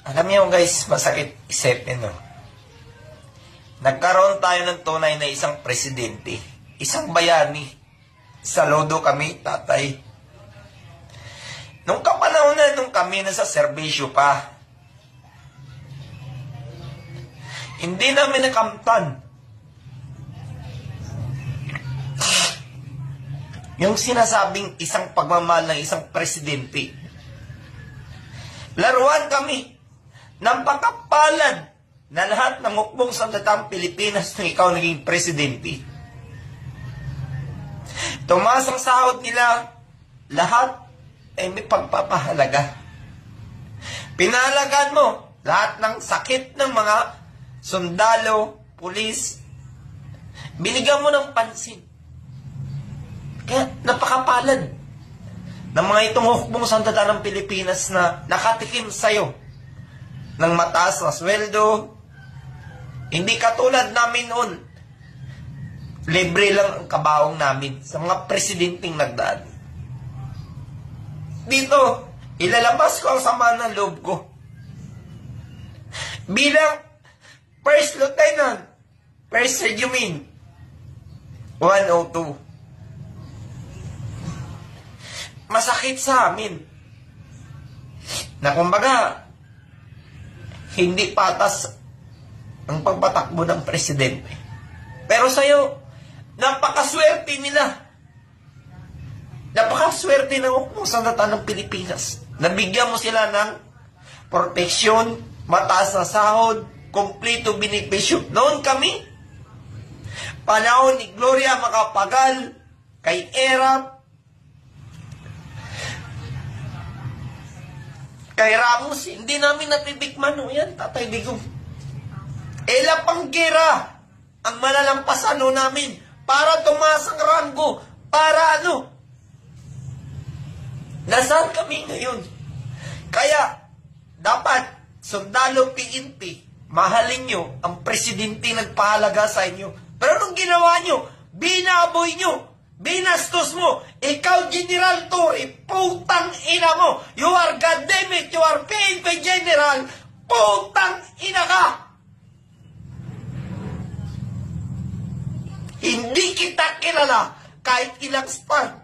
Alam niyo guys, masakit isipin, no? Nagkaroon tayo ng tunay na isang presidente, isang bayani. Saludo kami, tatay. Nung kapanahon na nung kami nasa serbisyo pa, hindi namin nakamtan yung sinasabing isang pagmamahal ng isang presidente. Laruan kami ng pagkapalad na lahat ng hukbong sandatang Pilipinas nung ikaw naging presidente. Tumaas ang sahod nila, lahat ay may pagpapahalaga. Pinahalagaan mo lahat ng sakit ng mga sundalo, pulis. Binigyan mo ng pansin. Kaya napakapalad ng mga itong hukbong sandatang ng Pilipinas na nakatikim sa'yo ng mataas na sweldo. Hindi katulad namin noon. Libre lang ang kabaong namin sa mga presidenteng nagdaan. Dito, ilalabas ko ang sama ng loob ko. Bilang First Lieutenant, First Regiment 102. Masakit sa amin na kumbaga hindi patas ang pagpatakbo ng presidente. Pero sa'yo, napakaswerte nila. Napakaswerte ng hukbong sandatang ng Pilipinas. Nabigyan mo sila ng proteksyon, mataas na sahod, kompleto benepisyo. Noon kami, panahon ni Gloria Macapagal, kay Erap, kay Ramos, hindi namin natitikman o yan, Tatay Digong. Ela Panggera ang malalampasan o namin para tumaas ang ranggo, para ano? Nasaan kami ngayon? Kaya, dapat, sundalo PNP, mahalin nyo ang presidente nagpahalaga sa inyo. Pero nung ginawa nyo, binaboy nyo, binastos mo, ikaw General Torre, putang ina mo, you are goddammit, you are PNP General, putang ina ka! Hindi kita kilala kahit ilang spy